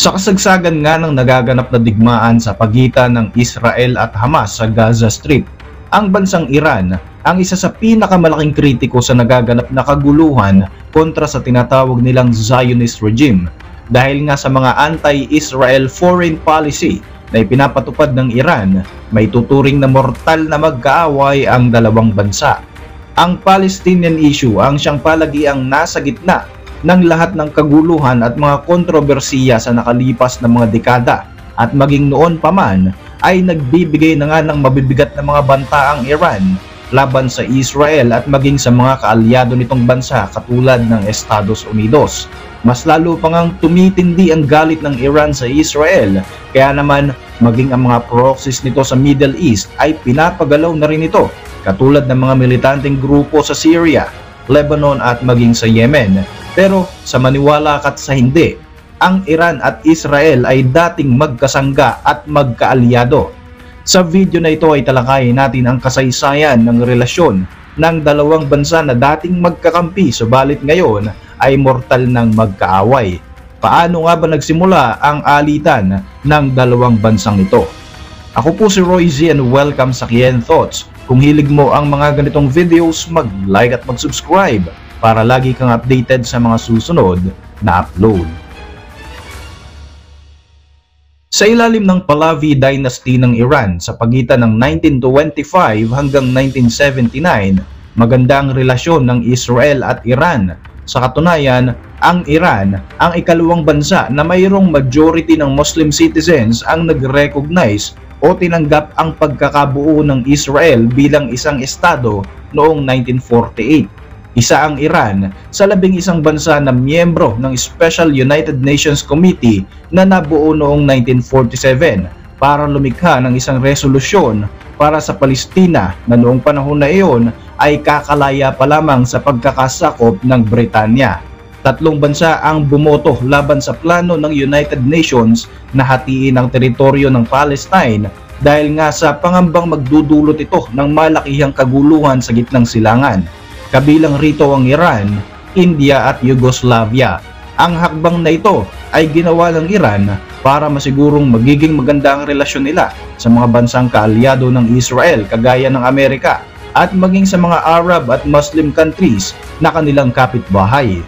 Sa kasagsagan nga ng nagaganap na digmaan sa pagitan ng Israel at Hamas sa Gaza Strip, ang bansang Iran ang isa sa pinakamalaking kritiko sa nagaganap na kaguluhan kontra sa tinatawag nilang Zionist regime dahil nga sa mga anti-Israel foreign policy na ipinapatupad ng Iran, may tuturing na mortal na magkaaway ang dalawang bansa. Ang Palestinian issue ang siyang palagiang nasa gitna ng lahat ng kaguluhan at mga kontrobersiya sa nakalipas na mga dekada at maging noon pa man ay nagbibigay na nga ng mabibigat na mga banta ang Iran laban sa Israel at maging sa mga kaalyado nitong bansa katulad ng Estados Unidos. Mas lalo pa ngang tumitindi ang galit ng Iran sa Israel, kaya naman maging ang mga proxies nito sa Middle East ay pinapagalaw na rin ito katulad ng mga militanteng grupo sa Syria, Lebanon at maging sa Yemen. Pero sa maniwala at sa hindi, ang Iran at Israel ay dating magkasangga at magkaalyado. Sa video na ito ay talakayin natin ang kasaysayan ng relasyon ng dalawang bansa na dating magkakampi subalit ngayon ay mortal ng magkaaway. Paano nga ba nagsimula ang alitan ng dalawang bansang ito? Ako po si Roy Z and welcome sa Kien Thoughts. Kung hilig mo ang mga ganitong videos, mag-like at mag-subscribe para lagi kang updated sa mga susunod na upload. Sa ilalim ng Pahlavi Dynasty ng Iran sa pagitan ng 1925 hanggang 1979, maganda ang relasyon ng Israel at Iran. Sa katunayan, ang Iran ang ikalawang bansa na mayroong majority ng Muslim citizens ang nag-recognize o tinanggap ang pagkakabuo ng Israel bilang isang estado noong 1948. Isa ang Iran sa 11 bansa na miyembro ng Special United Nations Committee na nabuo noong 1947 para lumikha ng isang resolusyon para sa Palestina na noong panahon na iyon ay kakalaya pa lamang sa pagkakasakop ng Britanya. 3 bansa ang bumoto laban sa plano ng United Nations na hatiin ang teritoryo ng Palestine dahil nga sa pangambang magdudulot ito ng malakihang kaguluhan sa gitnang silangan. Kabilang rito ang Iran, India at Yugoslavia. Ang hakbang na ito ay ginawa ng Iran para masigurong magiging maganda ang relasyon nila sa mga bansang kaalyado ng Israel kagaya ng Amerika at maging sa mga Arab at Muslim countries na kanilang kapitbahay.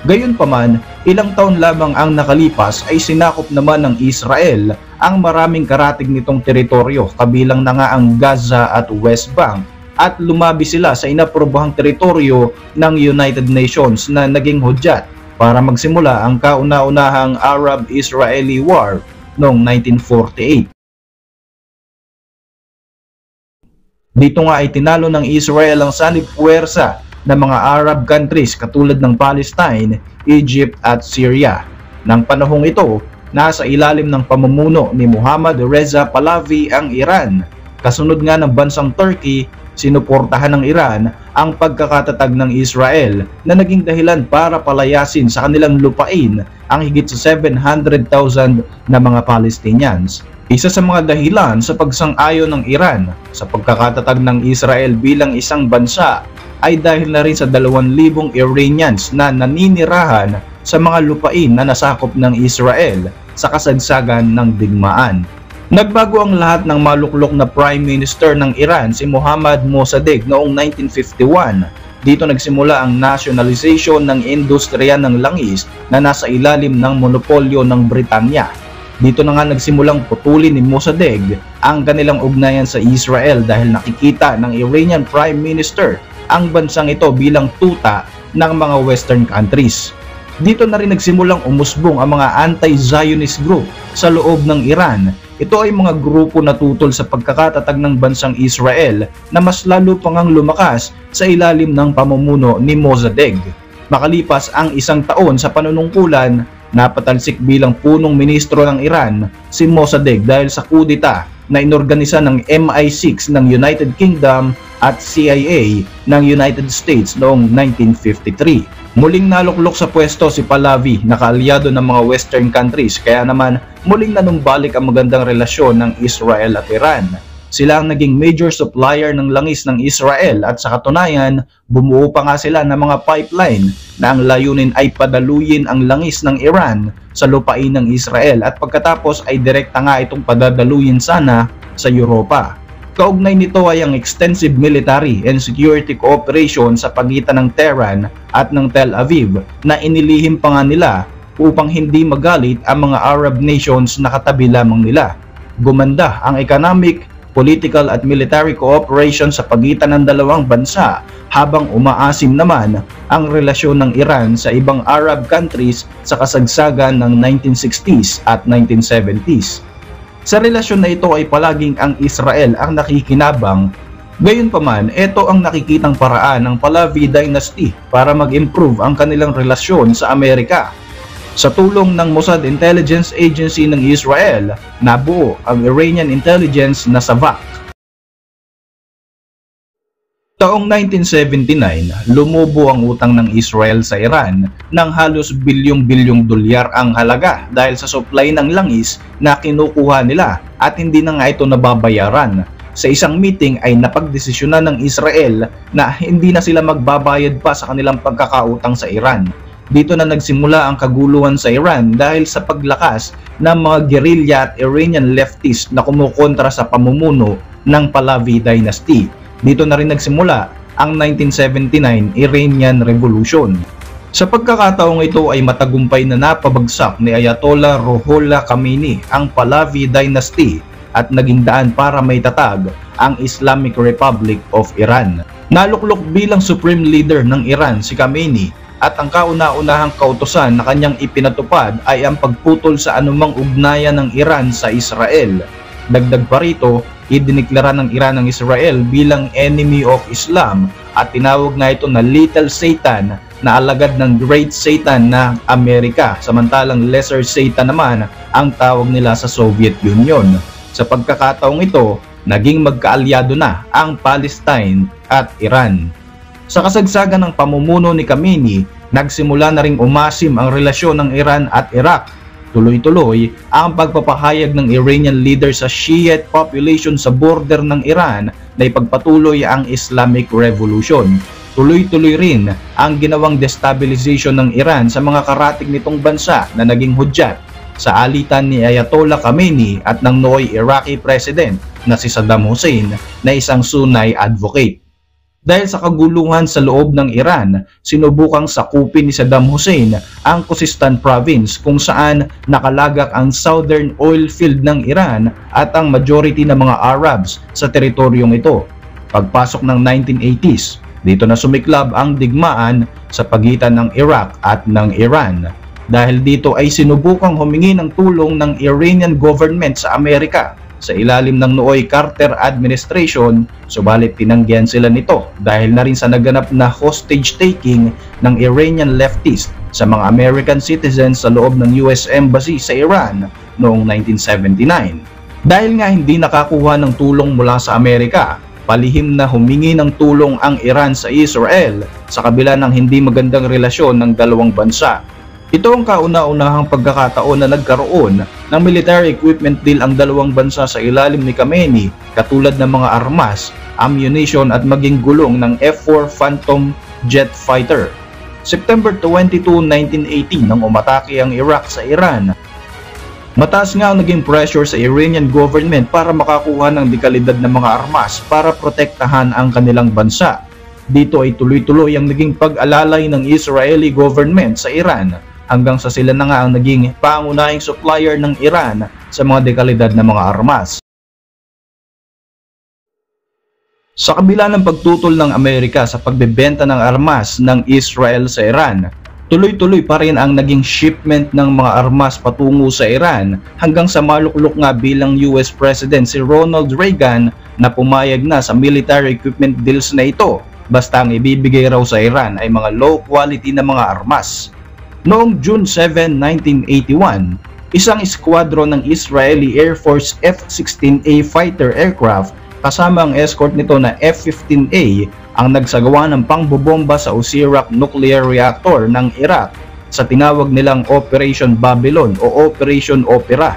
Gayunpaman, ilang taon lamang ang nakalipas ay sinakop naman ng Israel ang maraming karatig nitong teritoryo kabilang na nga ang Gaza at West Bank at lumabi sila sa inaprobahang teritoryo ng United Nations na naging hudyat para magsimula ang kauna-unahang Arab-Israeli War noong 1948. Dito nga ay tinalo ng Israel ang sanib puwersa ng mga Arab countries katulad ng Palestine, Egypt at Syria. Nang panahong ito, nasa ilalim ng pamumuno ni Mohammad Reza Pahlavi ang Iran. Kasunod nga ng bansang Turkey, sinuportahan ng Iran ang pagkakatatag ng Israel na naging dahilan para palayasin sa kanilang lupain ang higit sa 700,000 na mga Palestinians. Isa sa mga dahilan sa pagsang-ayon ng Iran sa pagkakatatag ng Israel bilang isang bansa ay dahil na rin sa 2,000 Iranians na naninirahan sa mga lupain na nasakop ng Israel sa kasagsagan ng digmaan. Nagbago ang lahat ng maluklok na Prime Minister ng Iran si Mohammad Mossadegh noong 1951. Dito nagsimula ang nationalization ng industriya ng langis na nasa ilalim ng monopolyo ng Britanya. Dito na nga nagsimulang putulin ni Mossadegh ang kanilang ugnayan sa Israel dahil nakikita ng Iranian Prime Minister ang bansang ito bilang tuta ng mga Western countries. Dito na rin nagsimulang umusbong ang mga anti-Zionist group sa loob ng Iran. Ito ay mga grupo na tutol sa pagkakatatag ng bansang Israel na mas lalo pang lumakas sa ilalim ng pamumuno ni Mossadegh. Makalipas ang 1 taon sa panunungkulan, napatalsik bilang punong ministro ng Iran si Mossadegh dahil sa kudeta na inorganisa ng MI6 ng United Kingdom at CIA ng United States noong 1953. Muling naluklok sa pwesto si Pahlavi na kaalyado ng mga Western countries kaya naman muling nanumbalik ang magandang relasyon ng Israel at Iran. sila ang naging major supplier ng langis ng Israel at sa katunayan, bumuo pa nga sila ng mga pipeline na ang layunin ay padaluyin ang langis ng Iran sa lupain ng Israel at pagkatapos ay direkta nga itong padadaluyin sana sa Europa. Kaugnay nito ay ang extensive military and security cooperation sa pagitan ng Tehran at ng Tel Aviv na inilihim pa nga nila upang hindi magalit ang mga Arab nations na katabi lamang nila. Gumanda ang economic, political at military cooperation sa pagitan ng dalawang bansa habang umaasim naman ang relasyon ng Iran sa ibang Arab countries sa kasagsagan ng 1960s at 1970s. Sa relasyon na ito ay palaging ang Israel ang nakikinabang. Gayunpaman, ito ang nakikitang paraan ng Pahlavi Dynasty para mag-improve ang kanilang relasyon sa Amerika. Sa tulong ng Mossad Intelligence Agency ng Israel, nabuo ang Iranian intelligence na SAVAK. Taong 1979, lumubo ang utang ng Israel sa Iran ng halos bilyong-bilyong dolyar ang halaga dahil sa supply ng langis na kinukuha nila at hindi na nga ito nababayaran. Sa isang meeting ay napagdesisyonan ng Israel na hindi na sila magbabayad pa sa kanilang pagkakautang sa Iran. Dito na nagsimula ang kaguluhan sa Iran dahil sa paglakas ng mga guerrilla at Iranian leftists na kumukontra sa pamumuno ng Pahlavi Dynasty. Dito na rin nagsimula ang 1979 Iranian Revolution. Sa pagkakataong ito ay matagumpay na napabagsak ni Ayatollah Ruhollah Khomeini ang Pahlavi Dynasty at naging daan para maitatag ang Islamic Republic of Iran. Naluklok bilang supreme leader ng Iran si Khomeini at ang kauna-unahang kautusan na kanyang ipinatupad ay ang pagputol sa anumang ugnayan ng Iran sa Israel. Dagdag pa rito, idineklara ng Iran ang Israel bilang enemy of Islam at tinawag na ito na Little Satan na alagad ng Great Satan na Amerika, samantalang Lesser Satan naman ang tawag nila sa Soviet Union. Sa pagkakataong ito, naging magkaalyado na ang Palestine at Iran. Sa kasagsagan ng pamumuno ni Khomeini, nagsimula na ring umasim ang relasyon ng Iran at Iraq. Tuloy-tuloy ang pagpapahayag ng Iranian leader sa Shiite population sa border ng Iran na ipagpatuloy ang Islamic Revolution. Tuloy-tuloy rin ang ginawang destabilization ng Iran sa mga karatig nitong bansa na naging hudyat sa alitan ni Ayatollah Khomeini at ng nooy Iraqi President na si Saddam Hussein na isang Sunni advocate. Dahil sa kaguluhan sa loob ng Iran, sinubukang sakupin ni Saddam Hussein ang Khuzestan province kung saan nakalagak ang southern oil field ng Iran at ang majority ng mga Arabs sa teritoryong ito. Pagpasok ng 1980s, dito na sumiklab ang digmaan sa pagitan ng Iraq at ng Iran. Dahil dito ay sinubukang humingi ng tulong ng Iranian government sa Amerika sa ilalim ng nooy Carter administration, subalit tinanggihan sila nito dahil na rin sa naganap na hostage taking ng Iranian leftist sa mga American citizens sa loob ng US Embassy sa Iran noong 1979. Dahil nga hindi nakakuha ng tulong mula sa Amerika, palihim na humingi ng tulong ang Iran sa Israel sa kabila ng hindi magandang relasyon ng dalawang bansa. Ito ang kauna-unahang pagkakataon na nagkaroon ng military equipment deal ang dalawang bansa sa ilalim ni Khomeini, katulad ng mga armas, ammunition at maging gulong ng F-4 Phantom jet fighter. September 22, 1980 nang umatake ang Iraq sa Iran. Mataas nga ang naging pressure sa Iranian government para makakuha ng dekalidad ng mga armas para protektahan ang kanilang bansa. Dito ay tuloy-tuloy ang naging pag-alalay ng Israeli government sa Iran, hanggang sa sila na nga ang naging pangunahing supplier ng Iran sa mga dekalidad na mga armas. Sa kabila ng pagtutol ng Amerika sa pagbebenta ng armas ng Israel sa Iran, tuloy-tuloy pa rin ang naging shipment ng mga armas patungo sa Iran hanggang sa maluklok nga bilang US President si Ronald Reagan na pumayag na sa military equipment deals na ito basta ang ibibigay raw sa Iran ay mga low quality na mga armas. Noong June 7, 1981, isang squadron ng Israeli Air Force F-16A fighter aircraft kasama ang escort nito na F-15A ang nagsagawa ng pangbobomba sa Osirak nuclear reactor ng Iraq sa tinawag nilang Operation Babylon o Operation Opera.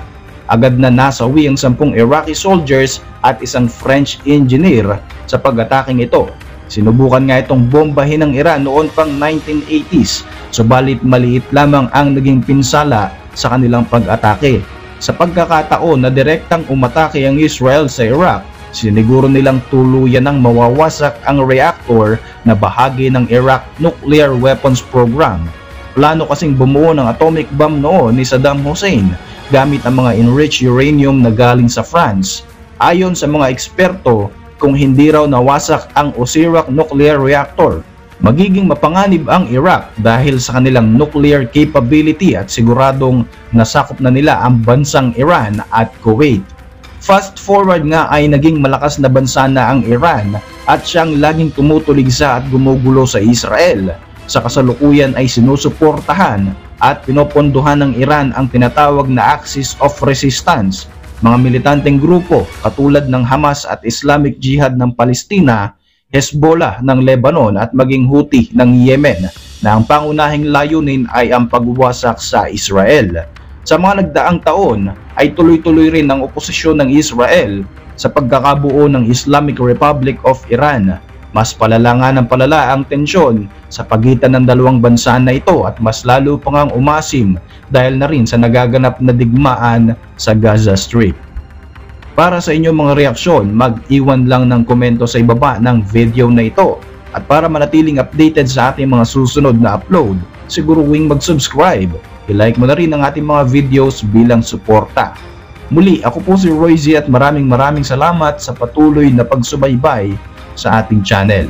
agad na nasawi ang 10 Iraqi soldiers at isang French engineer sa pag-ataking ito. Sinubukan nga itong bombahin ng Iran noon pang 1980s, subalit maliit lamang ang naging pinsala sa kanilang pag-atake. Sa pagkakataon na direktang umatake ang Israel sa Iraq, siniguro nilang tuluyan ng mawawasak ang reactor na bahagi ng Iraq Nuclear Weapons Program. Plano kasing bumuo ng atomic bomb noon ni Saddam Hussein gamit ang mga enriched uranium na galing sa France. Ayon sa mga eksperto, kung hindi raw nawasak ang Osirak nuclear reactor, magiging mapanganib ang Iraq dahil sa kanilang nuclear capability at siguradong nasakop na nila ang bansang Iran at Kuwait. Fast forward nga ay naging malakas na bansa na ang Iran at siyang laging tumutuligsa at gumugulo sa Israel. Sa kasalukuyan ay sinusuportahan at pinopondohan ng Iran ang tinatawag na Axis of Resistance, mga militanteng grupo katulad ng Hamas at Islamic Jihad ng Palestina, Hezbollah ng Lebanon at maging Houthi ng Yemen, na ang pangunahing layunin ay ang pagwasak sa Israel. Sa mga nagdaang taon ay tuloy-tuloy rin ang oposisyon ng Israel sa pagkakabuo ng Islamic Republic of Iran. Mas palala nga ng palala ang tensyon sa pagitan ng dalawang bansa na ito at mas lalo pang ang umasim dahil na rin sa nagaganap na digmaan sa Gaza Strip. Para sa inyong mga reaksyon, mag-iwan lang ng komento sa ibaba ng video na ito. At para manatiling updated sa ating mga susunod na upload, siguruing mag-subscribe. I-like mo na rin ang ating mga videos bilang suporta. Muli, ako po si Roy Z at maraming salamat sa patuloy na pagsubaybay sa ating channel.